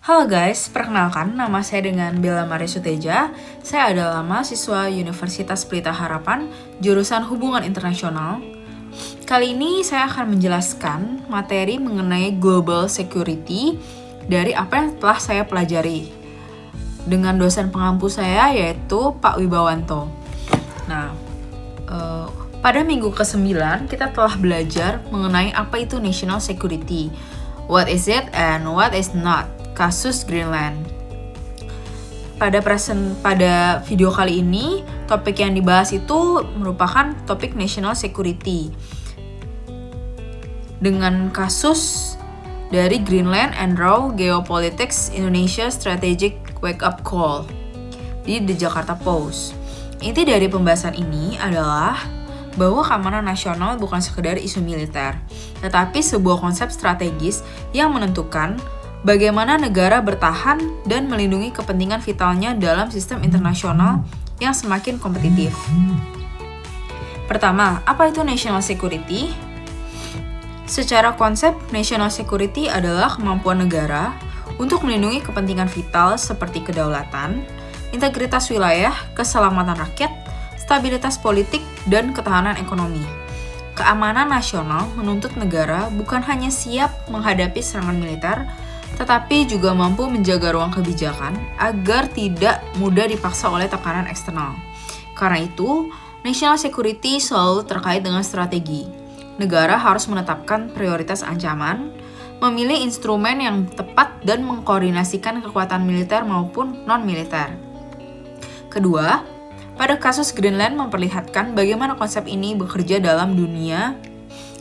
Halo guys, perkenalkan nama saya dengan Bella Maria Suteja. Saya adalah mahasiswa Universitas Pelita Harapan, jurusan Hubungan Internasional. Kali ini saya akan menjelaskan materi mengenai global security dari apa yang telah saya pelajari dengan dosen pengampu saya yaitu Pak Wibawanto. Nah, pada minggu ke-9 kita telah belajar mengenai apa itu national security, what is it and what is not. Kasus Greenland. Pada video kali ini, topik yang dibahas itu merupakan topik national security dengan kasus dari Greenland and Raw Geopolitics Indonesia Strategic Wake Up Call di The Jakarta Post. Inti dari pembahasan ini adalah bahwa keamanan nasional bukan sekedar isu militer, tetapi sebuah konsep strategis yang menentukan bagaimana negara bertahan dan melindungi kepentingan vitalnya dalam sistem internasional yang semakin kompetitif. Pertama, apa itu national security? Secara konsep, national security adalah kemampuan negara untuk melindungi kepentingan vital seperti kedaulatan, integritas wilayah, keselamatan rakyat, stabilitas politik, dan ketahanan ekonomi. Keamanan nasional menuntut negara bukan hanya siap menghadapi serangan militer, tetapi juga mampu menjaga ruang kebijakan agar tidak mudah dipaksa oleh tekanan eksternal. Karena itu, national security selalu terkait dengan strategi. Negara harus menetapkan prioritas ancaman, memilih instrumen yang tepat dan mengkoordinasikan kekuatan militer maupun non-militer. Kedua, pada kasus Greenland memperlihatkan bagaimana konsep ini bekerja dalam dunia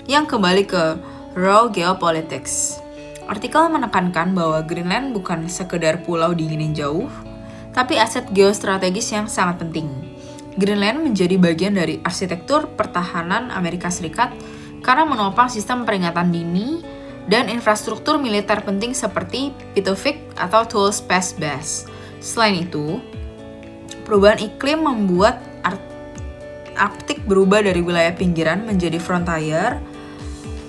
yang kembali ke raw geopolitics. Artikel menekankan bahwa Greenland bukan sekedar pulau dingin yang jauh, tapi aset geostrategis yang sangat penting. Greenland menjadi bagian dari arsitektur pertahanan Amerika Serikat karena menopang sistem peringatan dini dan infrastruktur militer penting seperti P2VIC atau Tool Space Base. Selain itu, perubahan iklim membuat Arktik berubah dari wilayah pinggiran menjadi frontier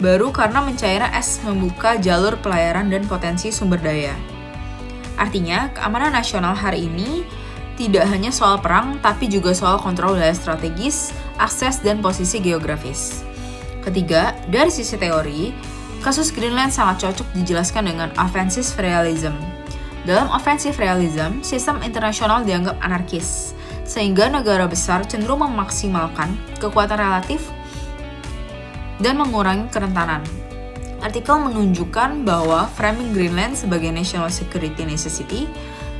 baru karena mencairnya es membuka jalur pelayaran dan potensi sumber daya. Artinya, keamanan nasional hari ini tidak hanya soal perang, tapi juga soal kontrol wilayah strategis, akses, dan posisi geografis. Ketiga, dari sisi teori, kasus Greenland sangat cocok dijelaskan dengan offensive realism. Dalam offensive realism, sistem internasional dianggap anarkis, sehingga negara besar cenderung memaksimalkan kekuatan relatif dan mengurangi kerentanan. Artikel menunjukkan bahwa framing Greenland sebagai national security necessity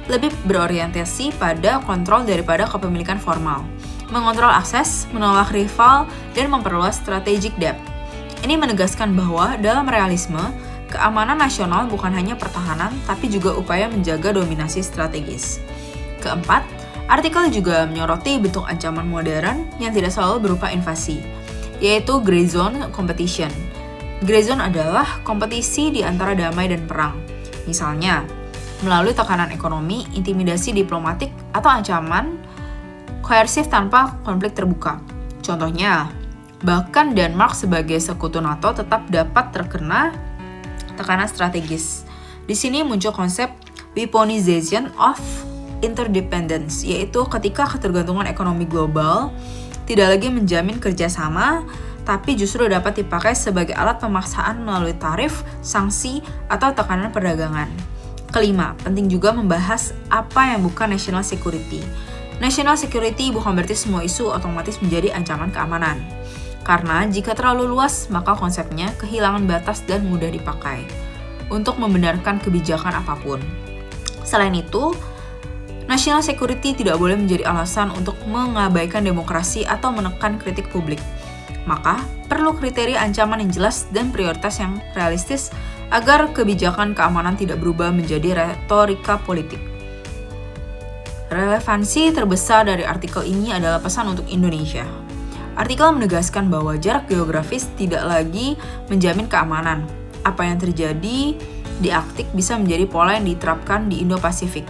lebih berorientasi pada kontrol daripada kepemilikan formal, mengontrol akses, menolak rival, dan memperluas strategic depth. Ini menegaskan bahwa dalam realisme, keamanan nasional bukan hanya pertahanan, tapi juga upaya menjaga dominasi strategis. Keempat, artikel juga menyoroti bentuk ancaman modern yang tidak selalu berupa invasi, yaitu Gray Zone Competition. Gray Zone adalah kompetisi di antara damai dan perang. Misalnya, melalui tekanan ekonomi, intimidasi diplomatik, atau ancaman koersif tanpa konflik terbuka. Contohnya, bahkan Denmark sebagai sekutu NATO tetap dapat terkena tekanan strategis. Di sini muncul konsep weaponization of interdependence, yaitu ketika ketergantungan ekonomi global tidak lagi menjamin kerjasama, tapi justru dapat dipakai sebagai alat pemaksaan melalui tarif, sanksi, atau tekanan perdagangan. Kelima, penting juga membahas apa yang bukan national security. National security bukan berarti semua isu otomatis menjadi ancaman keamanan. Karena jika terlalu luas, maka konsepnya kehilangan batas dan mudah dipakai untuk membenarkan kebijakan apapun. Selain itu, national security tidak boleh menjadi alasan untuk mengabaikan demokrasi atau menekan kritik publik. Maka, perlu kriteria ancaman yang jelas dan prioritas yang realistis agar kebijakan keamanan tidak berubah menjadi retorika politik. Relevansi terbesar dari artikel ini adalah pesan untuk Indonesia. Artikel menegaskan bahwa jarak geografis tidak lagi menjamin keamanan. Apa yang terjadi di Arktik bisa menjadi pola yang diterapkan di Indo-Pasifik.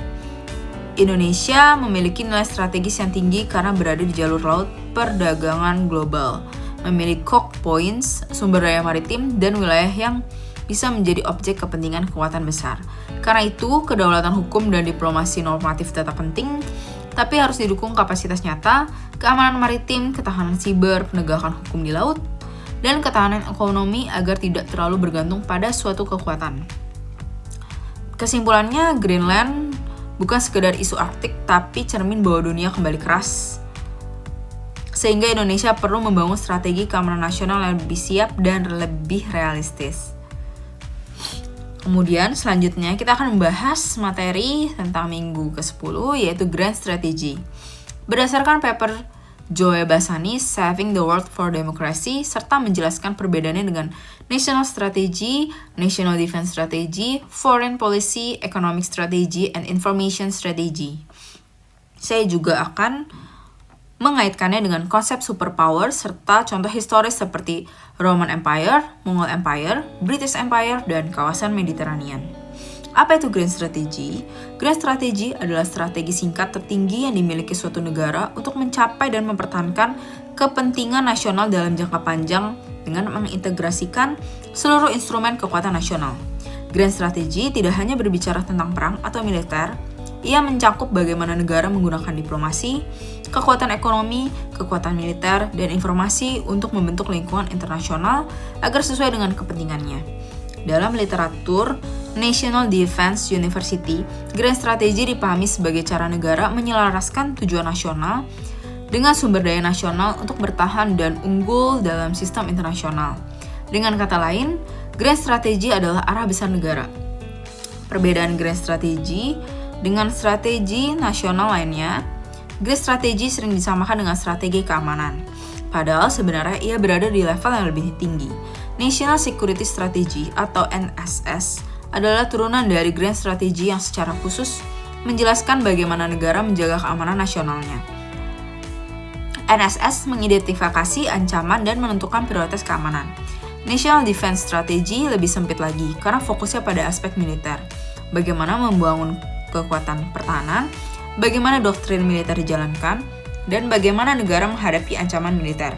Indonesia memiliki nilai strategis yang tinggi karena berada di jalur laut perdagangan global, memiliki choke points, sumber daya maritim, dan wilayah yang bisa menjadi objek kepentingan kekuatan besar. Karena itu, kedaulatan hukum dan diplomasi normatif tetap penting, tapi harus didukung kapasitas nyata, keamanan maritim, ketahanan siber, penegakan hukum di laut, dan ketahanan ekonomi agar tidak terlalu bergantung pada suatu kekuatan. Kesimpulannya, Greenland bukan sekedar isu Arktik, tapi cermin bahwa dunia kembali keras. Sehingga Indonesia perlu membangun strategi keamanan nasional yang lebih siap dan lebih realistis. Kemudian selanjutnya kita akan membahas materi tentang minggu ke-10 yaitu Grand Strategy. Berdasarkan paper Joe Bassani, Saving the World for Democracy, serta menjelaskan perbedaannya dengan National Strategy, National Defense Strategy, Foreign Policy, Economic Strategy, and Information Strategy. Saya juga akan mengaitkannya dengan konsep superpower serta contoh historis seperti Roman Empire, Mongol Empire, British Empire, dan kawasan Mediterranean. Apa itu Grand Strategy? Grand Strategy adalah strategi singkat tertinggi yang dimiliki suatu negara untuk mencapai dan mempertahankan kepentingan nasional dalam jangka panjang dengan mengintegrasikan seluruh instrumen kekuatan nasional. Grand Strategy tidak hanya berbicara tentang perang atau militer, ia mencakup bagaimana negara menggunakan diplomasi, kekuatan ekonomi, kekuatan militer, dan informasi untuk membentuk lingkungan internasional agar sesuai dengan kepentingannya. Dalam literatur National Defense University, Grand Strategy dipahami sebagai cara negara menyelaraskan tujuan nasional dengan sumber daya nasional untuk bertahan dan unggul dalam sistem internasional. Dengan kata lain, Grand Strategy adalah arah besar negara. Perbedaan Grand Strategy dengan strategi nasional lainnya, Grand Strategy sering disamakan dengan strategi keamanan. Padahal sebenarnya ia berada di level yang lebih tinggi. National Security Strategy atau NSS adalah turunan dari Grand Strategy yang secara khusus menjelaskan bagaimana negara menjaga keamanan nasionalnya. NSS mengidentifikasi ancaman dan menentukan prioritas keamanan. National Defense Strategy lebih sempit lagi karena fokusnya pada aspek militer. Bagaimana membangun kekuatan pertahanan, bagaimana doktrin militer dijalankan, dan bagaimana negara menghadapi ancaman militer.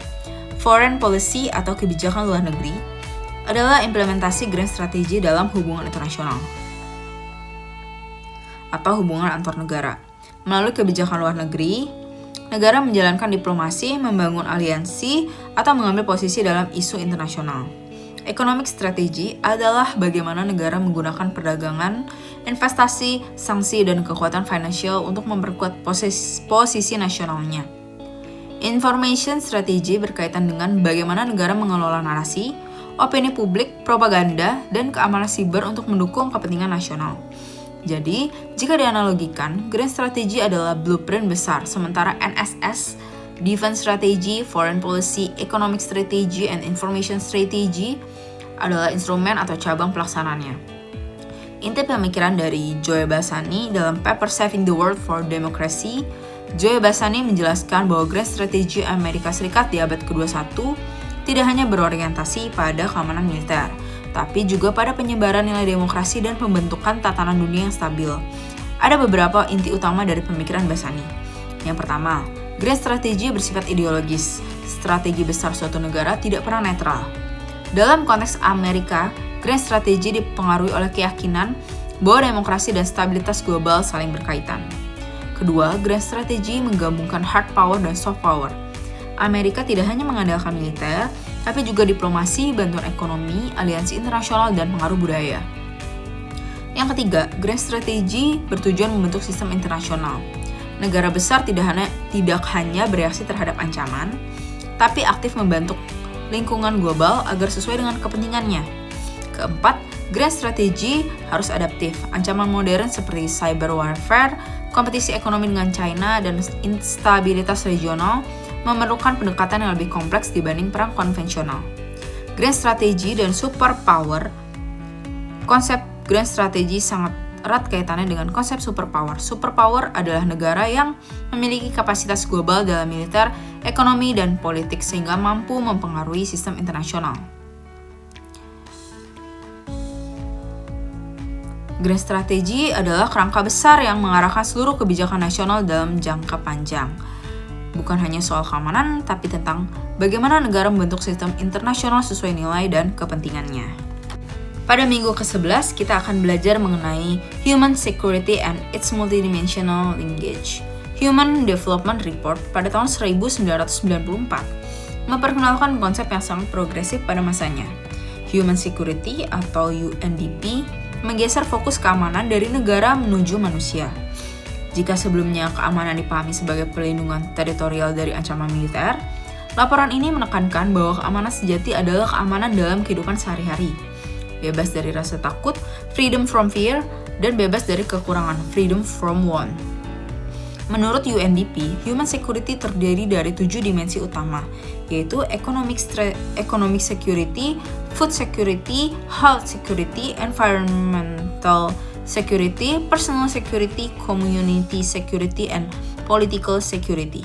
Foreign policy atau kebijakan luar negeri adalah implementasi Grand Strategy dalam hubungan internasional atau hubungan antar negara. Melalui kebijakan luar negeri, negara menjalankan diplomasi, membangun aliansi, atau mengambil posisi dalam isu internasional. Economic strategy adalah bagaimana negara menggunakan perdagangan, investasi, sanksi, dan kekuatan finansial untuk memperkuat posisi nasionalnya. Information strategy berkaitan dengan bagaimana negara mengelola narasi, opini publik, propaganda, dan keamanan siber untuk mendukung kepentingan nasional. Jadi, jika dianalogikan, Grand Strategy adalah blueprint besar, sementara NSS, Defense Strategy, Foreign Policy, Economic Strategy, and Information Strategy adalah instrumen atau cabang pelaksananya. Inti pemikiran dari Joe Bassani dalam paper Saving the World for Democracy, Joe Bassani menjelaskan bahwa Grand Strategy Amerika Serikat di abad ke-21 tidak hanya berorientasi pada keamanan militer, tapi juga pada penyebaran nilai demokrasi dan pembentukan tatanan dunia yang stabil. Ada beberapa inti utama dari pemikiran Bassani. Yang pertama, Grand Strategy bersifat ideologis. Strategi besar suatu negara tidak pernah netral. Dalam konteks Amerika, Grand Strategy dipengaruhi oleh keyakinan bahwa demokrasi dan stabilitas global saling berkaitan. Kedua, Grand Strategy menggabungkan hard power dan soft power. Amerika tidak hanya mengandalkan militer, tapi juga diplomasi, bantuan ekonomi, aliansi internasional, dan pengaruh budaya. Yang ketiga, Grand Strategy bertujuan membentuk sistem internasional. Negara besar tidak hanya bereaksi terhadap ancaman, tapi aktif membentuk lingkungan global agar sesuai dengan kepentingannya. Keempat, Grand Strategy harus adaptif. Ancaman modern seperti cyber warfare, kompetisi ekonomi dengan China, dan instabilitas regional memerlukan pendekatan yang lebih kompleks dibanding perang konvensional. Grand Strategy dan superpower. Konsep Grand Strategy sangat erat kaitannya dengan konsep superpower. Superpower adalah negara yang memiliki kapasitas global dalam militer, ekonomi, dan politik sehingga mampu mempengaruhi sistem internasional. Grand Strategy adalah kerangka besar yang mengarahkan seluruh kebijakan nasional dalam jangka panjang. Bukan hanya soal keamanan, tapi tentang bagaimana negara membentuk sistem internasional sesuai nilai dan kepentingannya. Pada minggu ke-11, kita akan belajar mengenai Human Security and its Multidimensional Linkage. Human Development Report pada tahun 1994 memperkenalkan konsep yang sangat progresif pada masanya. Human Security atau UNDP menggeser fokus keamanan dari negara menuju manusia. Jika sebelumnya keamanan dipahami sebagai perlindungan teritorial dari ancaman militer, laporan ini menekankan bahwa keamanan sejati adalah keamanan dalam kehidupan sehari-hari. Bebas dari rasa takut, freedom from fear, dan bebas dari kekurangan, freedom from want. Menurut UNDP, human security terdiri dari 7 dimensi utama, yaitu economic security, food security, health security, environmental security, personal security, community security, and political security.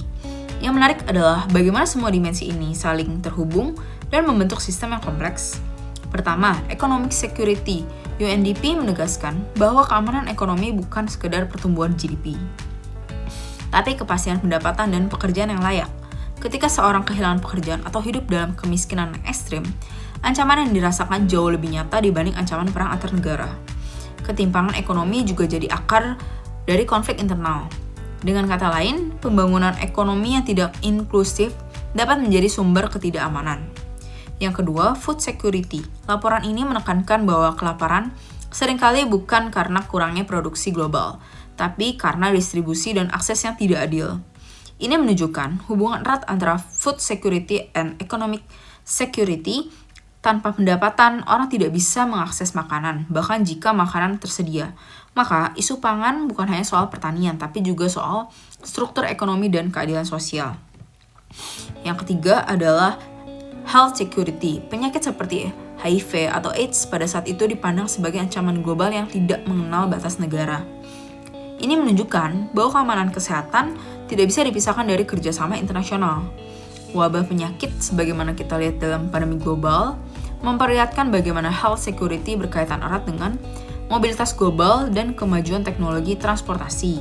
Yang menarik adalah bagaimana semua dimensi ini saling terhubung dan membentuk sistem yang kompleks. Pertama, economic security. UNDP menegaskan bahwa keamanan ekonomi bukan sekedar pertumbuhan GDP, tapi kepastian pendapatan dan pekerjaan yang layak. Ketika seorang kehilangan pekerjaan atau hidup dalam kemiskinan yang ekstrim, ancaman yang dirasakan jauh lebih nyata dibanding ancaman perang antar negara. Ketimpangan ekonomi juga jadi akar dari konflik internal. Dengan kata lain, pembangunan ekonomi yang tidak inklusif dapat menjadi sumber ketidakamanan. Yang kedua, food security. Laporan ini menekankan bahwa kelaparan seringkali bukan karena kurangnya produksi global, tapi karena distribusi dan akses yang tidak adil. Ini menunjukkan hubungan erat antara food security and economic security. Tanpa pendapatan, orang tidak bisa mengakses makanan, bahkan jika makanan tersedia. Maka, isu pangan bukan hanya soal pertanian, tapi juga soal struktur ekonomi dan keadilan sosial. Yang ketiga adalah health security. Penyakit seperti HIV atau AIDS pada saat itu dipandang sebagai ancaman global yang tidak mengenal batas negara. Ini menunjukkan bahwa keamanan kesehatan tidak bisa dipisahkan dari kerjasama internasional. Wabah penyakit, sebagaimana kita lihat dalam pandemi global, memperlihatkan bagaimana health security berkaitan erat dengan mobilitas global dan kemajuan teknologi transportasi.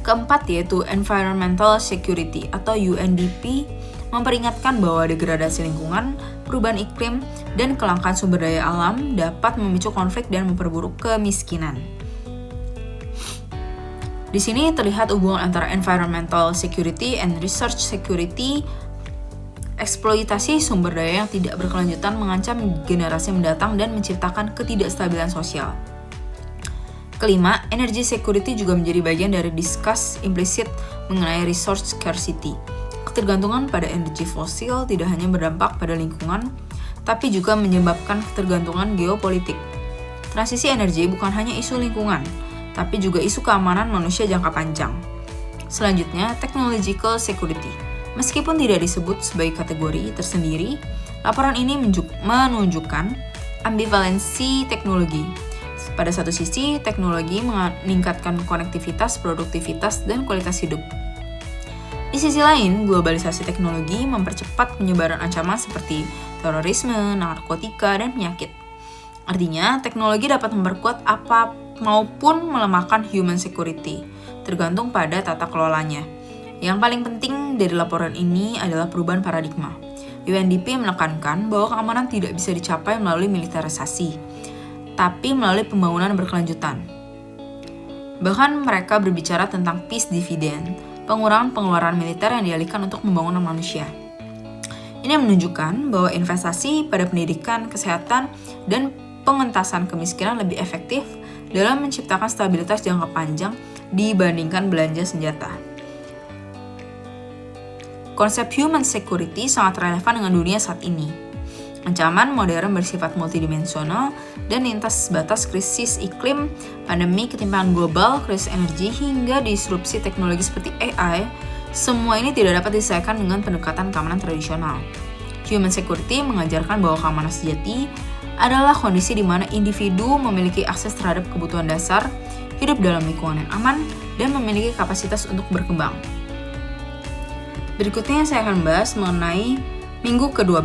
Keempat yaitu environmental security atau UNDP memperingatkan bahwa degradasi lingkungan, perubahan iklim, dan kelangkaan sumber daya alam dapat memicu konflik dan memperburuk kemiskinan. Di sini terlihat hubungan antara environmental security and research security. Eksploitasi sumber daya yang tidak berkelanjutan mengancam generasi mendatang dan menciptakan ketidakstabilan sosial. Kelima, energy security juga menjadi bagian dari discuss implisit mengenai resource scarcity. Ketergantungan pada energi fosil tidak hanya berdampak pada lingkungan, tapi juga menyebabkan ketergantungan geopolitik. Transisi energi bukan hanya isu lingkungan, tapi juga isu keamanan manusia jangka panjang. Selanjutnya, technological security. Meskipun tidak disebut sebagai kategori tersendiri, laporan ini menunjukkan ambivalensi teknologi. Pada satu sisi, teknologi meningkatkan konektivitas, produktivitas, dan kualitas hidup. Di sisi lain, globalisasi teknologi mempercepat penyebaran ancaman seperti terorisme, narkotika, dan penyakit. Artinya, teknologi dapat memperkuat apa maupun melemahkan human security, tergantung pada tata kelolanya. Yang paling penting dari laporan ini adalah perubahan paradigma. UNDP menekankan bahwa keamanan tidak bisa dicapai melalui militerisasi, tapi melalui pembangunan berkelanjutan. Bahkan mereka berbicara tentang peace dividend, pengurangan pengeluaran militer yang dialihkan untuk pembangunan manusia. Ini menunjukkan bahwa investasi pada pendidikan, kesehatan, dan pengentasan kemiskinan lebih efektif dalam menciptakan stabilitas jangka panjang dibandingkan belanja senjata. Konsep human security sangat relevan dengan dunia saat ini. Ancaman modern bersifat multidimensional dan lintas batas krisis iklim, pandemi, ketimpangan global, krisis energi, hingga disrupsi teknologi seperti AI, semua ini tidak dapat diselesaikan dengan pendekatan keamanan tradisional. Human security mengajarkan bahwa keamanan sejati adalah kondisi di mana individu memiliki akses terhadap kebutuhan dasar, hidup dalam lingkungan yang aman, dan memiliki kapasitas untuk berkembang. Berikutnya saya akan bahas mengenai minggu ke-12,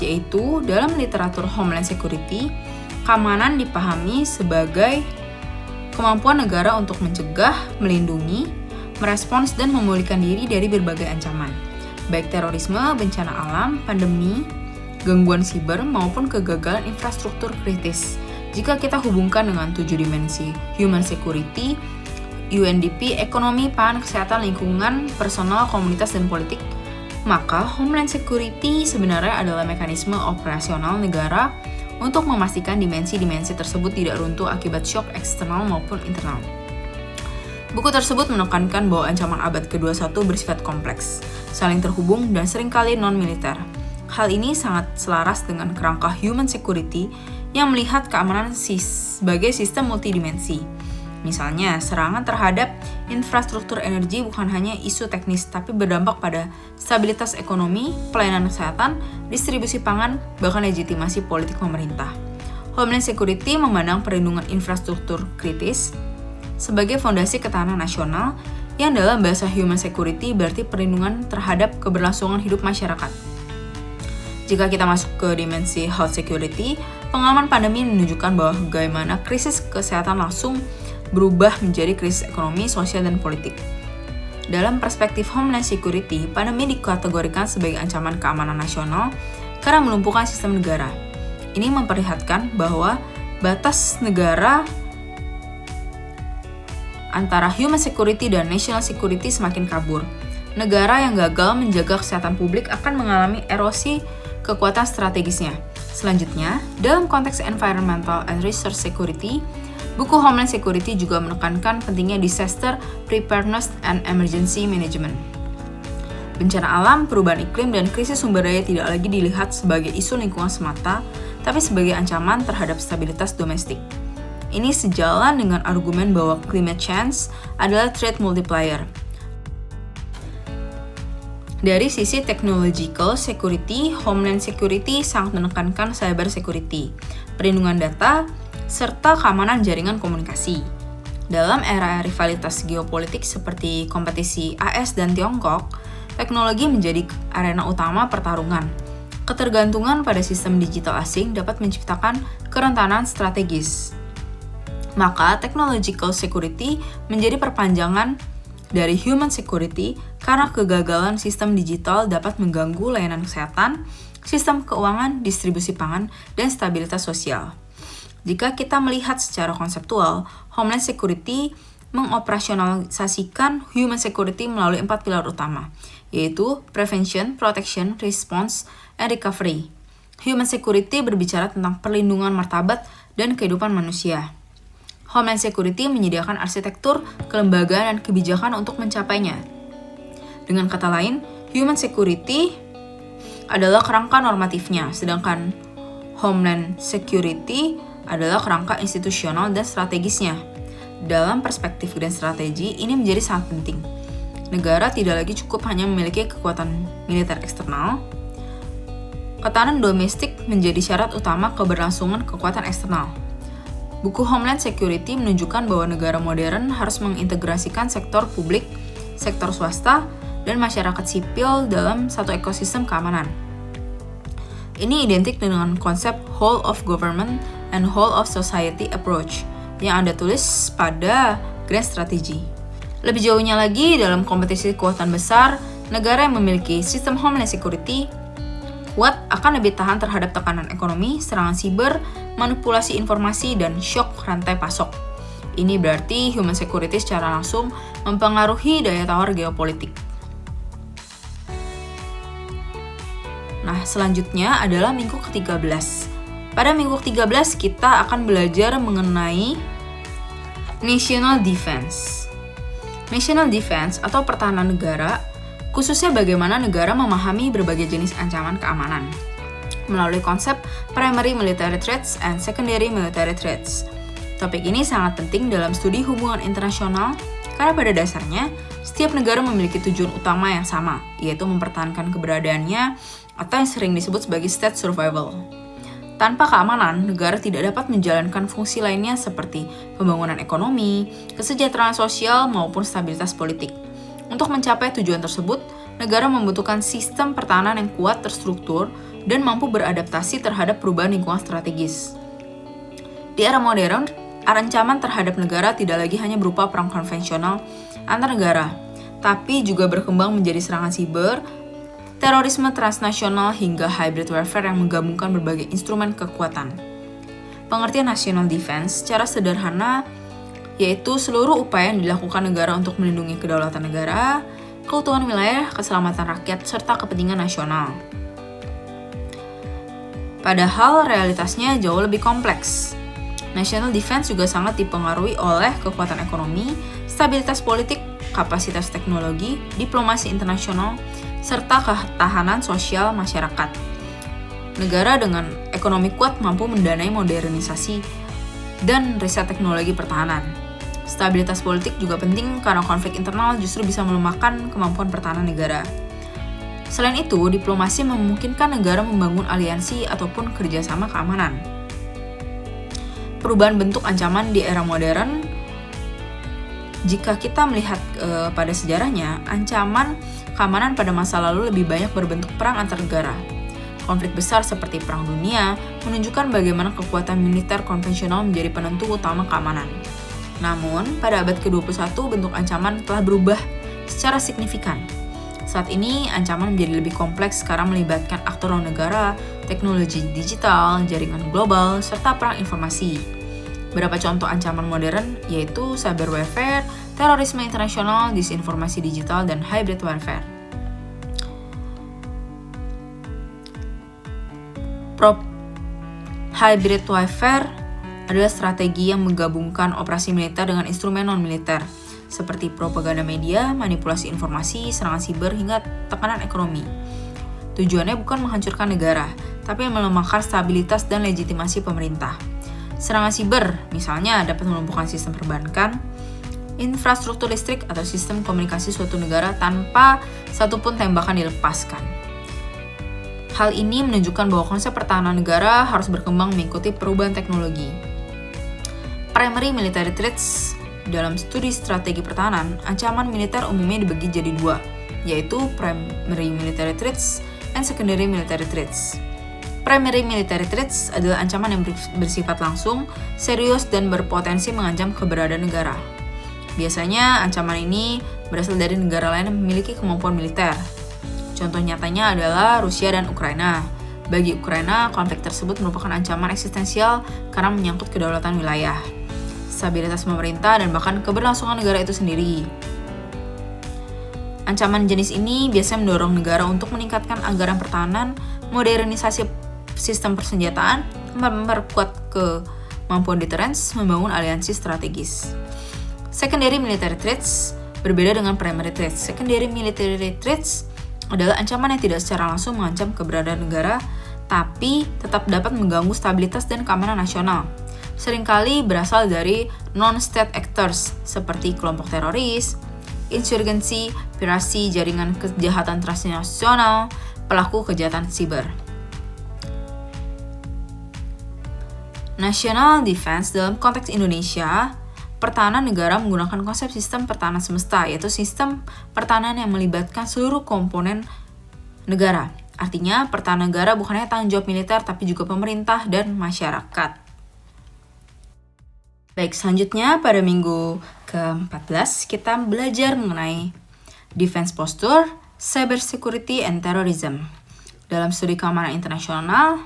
yaitu dalam literatur Homeland Security, keamanan dipahami sebagai kemampuan negara untuk mencegah, melindungi, merespons, dan memulihkan diri dari berbagai ancaman, baik terorisme, bencana alam, pandemi, gangguan siber, maupun kegagalan infrastruktur kritis. Jika kita hubungkan dengan 7 dimensi human security, UNDP, ekonomi, pangan, kesehatan, lingkungan, personal, komunitas, dan politik, maka Homeland Security sebenarnya adalah mekanisme operasional negara untuk memastikan dimensi-dimensi tersebut tidak runtuh akibat shock eksternal maupun internal. Buku tersebut menekankan bahwa ancaman abad ke-21 bersifat kompleks, saling terhubung, dan seringkali non-militer. Hal ini sangat selaras dengan kerangka human security yang melihat keamanan sebagai sistem multidimensi. Misalnya, serangan terhadap infrastruktur energi bukan hanya isu teknis, tapi berdampak pada stabilitas ekonomi, pelayanan kesehatan, distribusi pangan, bahkan legitimasi politik pemerintah. Homeland Security memandang perlindungan infrastruktur kritis sebagai fondasi ketahanan nasional, yang dalam bahasa human security berarti perlindungan terhadap keberlangsungan hidup masyarakat. Jika kita masuk ke dimensi health security, pengalaman pandemi menunjukkan bahwa bagaimana krisis kesehatan langsung berubah menjadi krisis ekonomi, sosial, dan politik. Dalam perspektif Homeland Security, pandemi dikategorikan sebagai ancaman keamanan nasional karena melumpuhkan sistem negara. Ini memperlihatkan bahwa batas negara antara human security dan national security semakin kabur. Negara yang gagal menjaga kesehatan publik akan mengalami erosi kekuatan strategisnya. Selanjutnya, dalam konteks environmental and resource security, buku Homeland Security juga menekankan pentingnya disaster preparedness and emergency management. Bencana alam, perubahan iklim, dan krisis sumber daya tidak lagi dilihat sebagai isu lingkungan semata, tapi sebagai ancaman terhadap stabilitas domestik. Ini sejalan dengan argumen bahwa climate change adalah threat multiplier. Dari sisi technological security, Homeland Security sangat menekankan cyber security, perlindungan data, serta keamanan jaringan komunikasi. Dalam era rivalitas geopolitik seperti kompetisi AS dan Tiongkok, teknologi menjadi arena utama pertarungan. Ketergantungan pada sistem digital asing dapat menciptakan kerentanan strategis. Maka, technological security menjadi perpanjangan dari human security karena kegagalan sistem digital dapat mengganggu layanan kesehatan, sistem keuangan, distribusi pangan, dan stabilitas sosial. Jika kita melihat secara konseptual, Homeland Security mengoperasionalisasikan human security melalui 4 pilar utama, yaitu prevention, protection, response, and recovery. Human security berbicara tentang perlindungan martabat dan kehidupan manusia. Homeland Security menyediakan arsitektur, kelembagaan, dan kebijakan untuk mencapainya. Dengan kata lain, human security adalah kerangka normatifnya, sedangkan Homeland Security adalah kerangka institusional dan strategisnya. Dalam perspektif dan strategi, ini menjadi sangat penting. Negara tidak lagi cukup hanya memiliki kekuatan militer eksternal. Ketahanan domestik menjadi syarat utama keberlangsungan kekuatan eksternal. Buku Homeland Security menunjukkan bahwa negara modern harus mengintegrasikan sektor publik, sektor swasta, dan masyarakat sipil dalam satu ekosistem keamanan. Ini identik dengan konsep whole of government and whole of society approach yang Anda tulis pada Grand Strategy. Lebih jauhnya lagi, dalam kompetisi kekuatan besar, negara yang memiliki sistem Homeland Security kuat akan lebih tahan terhadap tekanan ekonomi, serangan siber, manipulasi informasi, dan shock rantai pasok. Ini berarti human security secara langsung mempengaruhi daya tawar geopolitik. Nah, selanjutnya adalah minggu ke-13. Pada minggu ke-13 kita akan belajar mengenai National Defense. National Defense atau pertahanan negara, khususnya bagaimana negara memahami berbagai jenis ancaman keamanan melalui konsep primary military threats and secondary military threats. Topik ini sangat penting dalam studi hubungan internasional karena pada dasarnya setiap negara memiliki tujuan utama yang sama, yaitu mempertahankan keberadaannya atau yang sering disebut sebagai state survival. Tanpa keamanan, negara tidak dapat menjalankan fungsi lainnya seperti pembangunan ekonomi, kesejahteraan sosial, maupun stabilitas politik. Untuk mencapai tujuan tersebut, negara membutuhkan sistem pertahanan yang kuat, terstruktur, dan mampu beradaptasi terhadap perubahan lingkungan strategis. Di era modern, ancaman terhadap negara tidak lagi hanya berupa perang konvensional antar negara, tapi juga berkembang menjadi serangan siber, terorisme transnasional hingga hybrid warfare yang menggabungkan berbagai instrumen kekuatan. Pengertian national defense secara sederhana yaitu seluruh upaya yang dilakukan negara untuk melindungi kedaulatan negara, keutuhan wilayah, keselamatan rakyat, serta kepentingan nasional. Padahal realitasnya jauh lebih kompleks. National defense juga sangat dipengaruhi oleh kekuatan ekonomi, stabilitas politik, kapasitas teknologi, diplomasi internasional, serta ketahanan sosial masyarakat. Negara dengan ekonomi kuat mampu mendanai modernisasi dan riset teknologi pertahanan. Stabilitas politik juga penting karena konflik internal justru bisa melemahkan kemampuan pertahanan negara. Selain itu, diplomasi memungkinkan negara membangun aliansi ataupun kerjasama keamanan. Perubahan bentuk ancaman di era modern, jika kita melihat pada sejarahnya, ancaman keamanan pada masa lalu lebih banyak berbentuk perang antar negara. Konflik besar seperti Perang Dunia menunjukkan bagaimana kekuatan militer konvensional menjadi penentu utama keamanan. Namun, pada abad ke-21 bentuk ancaman telah berubah secara signifikan. Saat ini, ancaman menjadi lebih kompleks karena melibatkan aktor non-negara, teknologi digital, jaringan global, serta perang informasi. Beberapa contoh ancaman modern yaitu cyber warfare, terorisme internasional, disinformasi digital, dan hybrid warfare. Hybrid warfare adalah strategi yang menggabungkan operasi militer dengan instrumen non-militer, seperti propaganda media, manipulasi informasi, serangan siber, hingga tekanan ekonomi. Tujuannya bukan menghancurkan negara, tapi melemahkan stabilitas dan legitimasi pemerintah. Serangan siber, misalnya, dapat melumpuhkan sistem perbankan, infrastruktur listrik, atau sistem komunikasi suatu negara tanpa satupun tembakan dilepaskan. Hal ini menunjukkan bahwa konsep pertahanan negara harus berkembang mengikuti perubahan teknologi. Primary military threats. Dalam studi strategi pertahanan, ancaman militer umumnya dibagi jadi dua, yaitu primary military threats and secondary military threats. Primary military threats adalah ancaman yang bersifat langsung, serius, dan berpotensi mengancam keberadaan negara. Biasanya, ancaman ini berasal dari negara lain yang memiliki kemampuan militer. Contoh nyatanya adalah Rusia dan Ukraina. Bagi Ukraina, konflik tersebut merupakan ancaman eksistensial karena menyangkut kedaulatan wilayah, stabilitas pemerintah, dan bahkan keberlangsungan negara itu sendiri. Ancaman jenis ini biasanya mendorong negara untuk meningkatkan anggaran pertahanan, modernisasi sistem persenjataan, memperkuat kemampuan deterrence, membangun aliansi strategis. Secondary military threats berbeda dengan primary threats. Secondary military threats adalah ancaman yang tidak secara langsung mengancam keberadaan negara, tapi tetap dapat mengganggu stabilitas dan keamanan nasional. Seringkali berasal dari non-state actors seperti kelompok teroris, insurgensi, pirasi, jaringan kejahatan transnasional, pelaku kejahatan siber. National defense dalam konteks Indonesia, pertahanan negara menggunakan konsep sistem pertahanan semesta, yaitu sistem pertahanan yang melibatkan seluruh komponen negara. Artinya, pertahanan negara bukan hanya tanggung jawab militer, tapi juga pemerintah dan masyarakat. Baik, selanjutnya pada minggu ke-14 kita belajar mengenai defense posture, cyber security, and terrorism. Dalam studi keamanan internasional,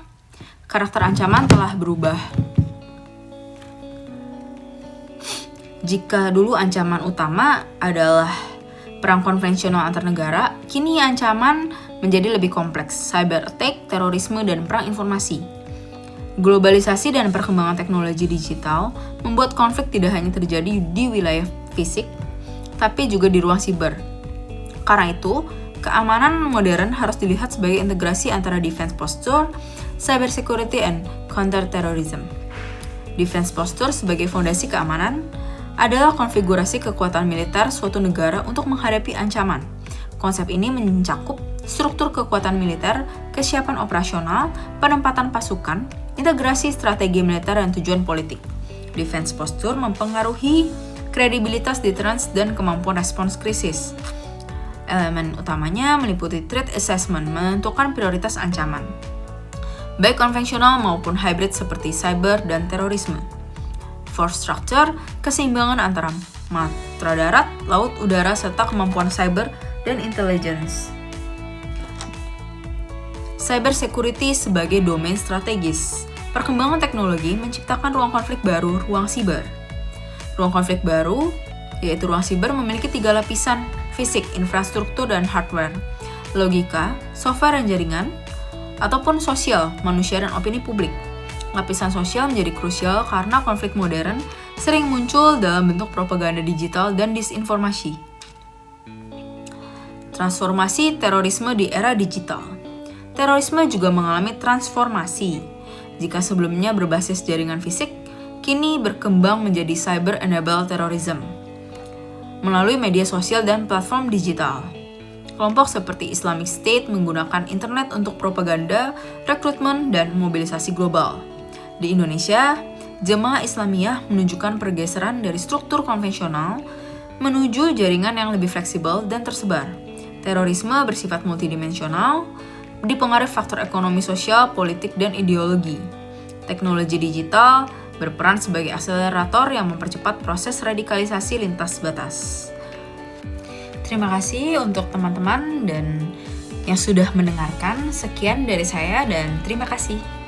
karakter ancaman telah berubah. Jika dulu ancaman utama adalah perang konvensional antar negara, kini ancaman menjadi lebih kompleks, cyber attack, terorisme, dan perang informasi. Globalisasi dan perkembangan teknologi digital membuat konflik tidak hanya terjadi di wilayah fisik, tapi juga di ruang siber. Karena itu, keamanan modern harus dilihat sebagai integrasi antara defense posture, cyber security, and counter-terrorism. Defense posture sebagai fondasi keamanan adalah konfigurasi kekuatan militer suatu negara untuk menghadapi ancaman. Konsep ini mencakup struktur kekuatan militer, kesiapan operasional, penempatan pasukan, integrasi strategi militer, dan tujuan politik. Defense posture mempengaruhi kredibilitas deterrence dan kemampuan respons krisis. Elemen utamanya meliputi threat assessment, menentukan prioritas ancaman, baik konvensional maupun hybrid seperti cyber dan terorisme. Force structure, keseimbangan antara matra darat, laut, udara, serta kemampuan cyber dan intelligence. Cyber security sebagai domain strategis. Perkembangan teknologi menciptakan ruang konflik baru, ruang siber. Ruang konflik baru, yaitu ruang siber memiliki 3 lapisan, fisik, infrastruktur, dan hardware, logika, software dan jaringan, ataupun sosial, manusia dan opini publik. Lapisan sosial menjadi krusial karena konflik modern sering muncul dalam bentuk propaganda digital dan disinformasi. Transformasi terorisme di era digital. Terorisme juga mengalami transformasi. Jika sebelumnya berbasis jaringan fisik, kini berkembang menjadi cyber-enabled terrorism melalui media sosial dan platform digital. Kelompok seperti Islamic State menggunakan internet untuk propaganda, rekrutmen, dan mobilisasi global. Di Indonesia, Jemaah Islamiyah menunjukkan pergeseran dari struktur konvensional menuju jaringan yang lebih fleksibel dan tersebar. Terorisme bersifat multidimensional, dipengaruhi faktor ekonomi, sosial, politik, dan ideologi. Teknologi digital berperan sebagai akselerator yang mempercepat proses radikalisasi lintas batas. Terima kasih untuk teman-teman dan yang sudah mendengarkan. Sekian dari saya dan terima kasih.